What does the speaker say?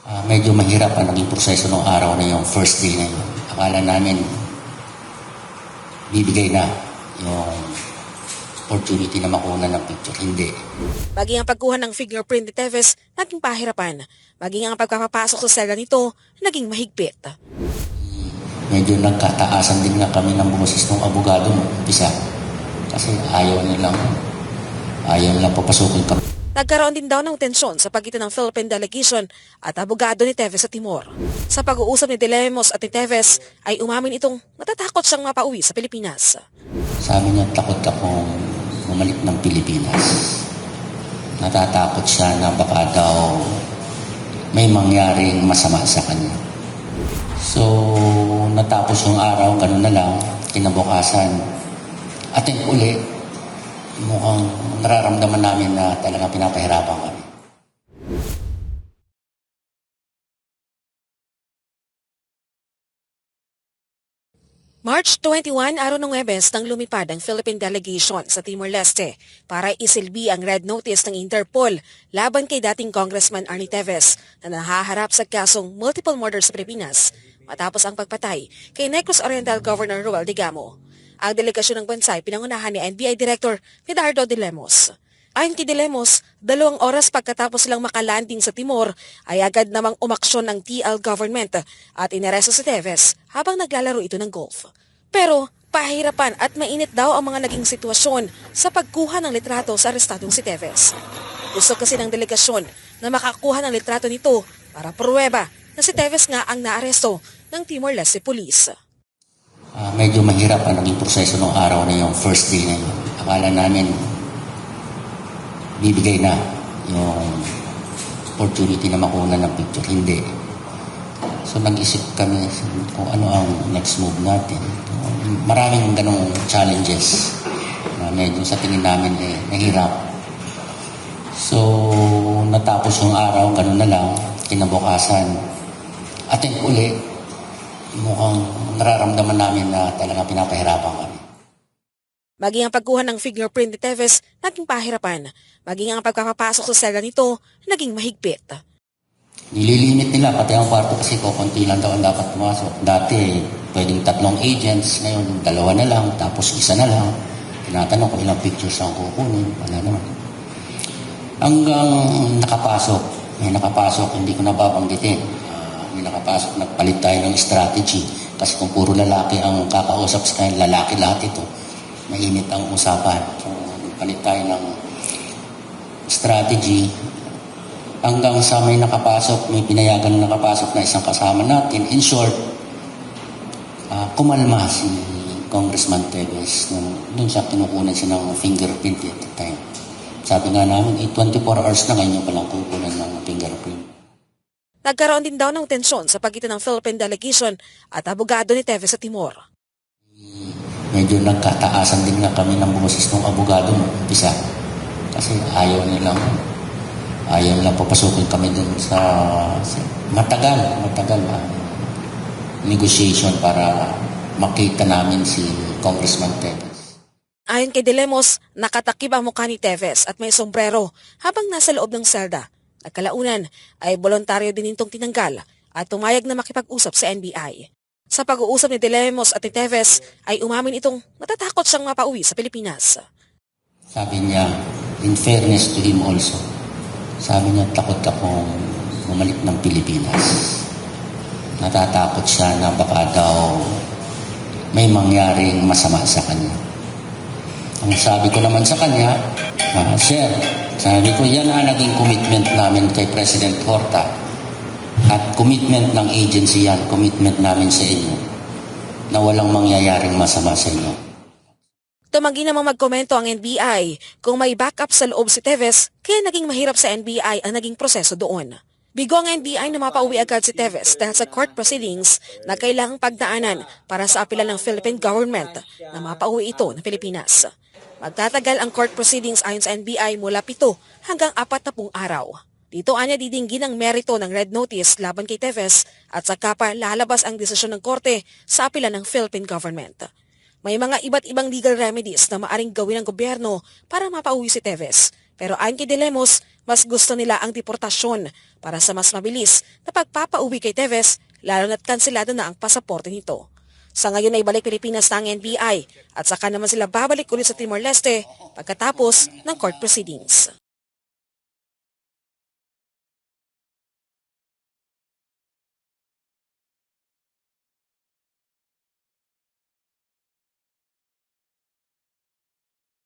Medyo mahirap ang naging proseso ng araw na yung first day na yun. Akala namin bibigay na yung opportunity na makuha ng picture. Hindi. Maging ang pagkuha ng fingerprint ni Teves naging pahirapan. Maging ang pagpapapasok sa selda nito naging mahigpit. Medyo nagkataasan din nga kami ng boses ng abogado mo. Umpisa. Kasi ayaw nilang papasukin kami. Nagkaroon din daw ng tensyon sa pagitan ng Philippine delegation at abogado ni Teves sa Timor. Sa pag-uusap ni De Lemos at ni Teves ay umamin itong natatakot siyang mapauwi sa Pilipinas. Sabi niya, takot akong bumalik ng Pilipinas. Natatakot siya na baka daw may mangyaring masama sa kanya. So, natapos yung araw, ganun na lang, kinabukasan. Ating uli, mukhang nararamdaman namin na talagang pinapahirapan kami. March 21, araw ng Huwebes nang lumipad ang Philippine delegation sa Timor-Leste para isilbi ang red notice ng Interpol laban kay dating Congressman Arnie Teves na nahaharap sa kasong multiple murder sa Pilipinas matapos ang pagpatay kay Negros Oriental Governor Roel Digamo. Ang delegasyon ng bansa ay pinangunahan ni NBI Director Medardo de Lemos. Ayon kay de Lemos, 2 oras pagkatapos silang makalanding sa Timor ay agad namang umaksyon ng TL government at inaresto si Teves habang naglalaro ito ng golf. Pero pahirapan at mainit daw ang mga naging sitwasyon sa pagkuha ng litrato sa arestadong si Teves. Gusto kasi ng delegasyon na makakuha ng litrato nito para pruweba na si Teves nga ang naaresto ng Timor-Leste Police. Medyo mahirap ang naging proseso ng araw na yung first day na yun. Akala namin bibigay na yung opportunity na makuha ng picture. Hindi. So nag-isip kami kung ano ang next move natin. Maraming ganong challenges na medyo sa tingin namin nahirap. So natapos yung araw, ganun na lang, kinabukasan. Ating uli, mukhang nararamdaman namin na talaga pinapahirapan kami. Maging ang pagkuha ng fingerprint ni Teves naging pahirapan. Maging ang pagpapapasok sa selda nito naging mahigpit. Nililimit nila, pati ang kwarto kasi konti lang daw ang dapat pumasok. Dati, pwedeng 3 agents, ngayon 2 na lang, tapos 1 na lang. Tinatanong ko ilang pictures ang kukunin, wala naman. Hanggang may nakapasok, hindi ko nababanggitin. May nakapasok, nagpalit tayo ng strategy. Kasi kung puro lalaki ang kakausap sa kanya, lalaki lahat ito, mainit ang usapan. So, nagpalit tayo ng strategy. Hanggang sa may nakapasok, may pinayagan na nakapasok na isang kasama natin. In short, kumalma si Congressman Teves. Doon siya kinukunan siya ng fingerprint at the time. Sabi nga namin, 24 hours na ngayon palang kukunan ng fingerprint. Nagkaroon din daw ng tensyon sa pagitan ng Philippine delegation at abogado ni Teves sa Timor. Medyo nagkataasan din nga kami ng boses ng abogado mo. Umpisa. Kasi ayaw nilang papasukin kami dun sa matagal negotiation para makita namin si Congressman Teves. Ayon kay De Lemos, nakatakip ang mukha ni Teves at may sombrero habang nasa loob ng selda. Nagkalaunan ay voluntaryo din itong tinanggal at pumayag na makipag-usap sa NBI. Sa pag-uusap ni De Lemos at ni Teves ay umamin itong natatakot siyang mapauwi sa Pilipinas. Sabi niya, in fairness to him also, sabi niya, takot akong bumalik ng Pilipinas. Natatakot siya na baka daw may mangyaring masama sa kanya. Ang sabi ko naman sa kanya, Sir, sabi ko, yan ang naging commitment namin kay President Horta. At commitment ng agency yan, commitment namin sa inyo, na walang mangyayaring masama sa inyo. Tumanggi namang magkomento ang NBI kung may backup sa loob si Teves, kaya naging mahirap sa NBI ang naging proseso doon. Bigo ang NBI na mapauwi agad si Teves dahil sa court proceedings na kailangang pagdaanan para sa apela ng Philippine government na mapauwi ito ng Pilipinas. Magtatagal ang court proceedings ayon sa NBI mula 7 hanggang 40 araw. Dito anya didinggin ang merito ng red notice laban kay Teves at saka pa lalabas ang desisyon ng korte sa apela ng Philippine government. May mga iba't ibang legal remedies na maaring gawin ng gobyerno para mapauwi si Teves. Pero ayon kay De Lemos, Mas gusto nila ang deportasyon para sa mas mabilis na pagpapauwi kay Teves, lalo na't kanselado na ang pasaporte nito. Sa ngayon ay balik Pilipinas na ang NBI at saka naman sila babalik ulit sa Timor-Leste pagkatapos ng court proceedings.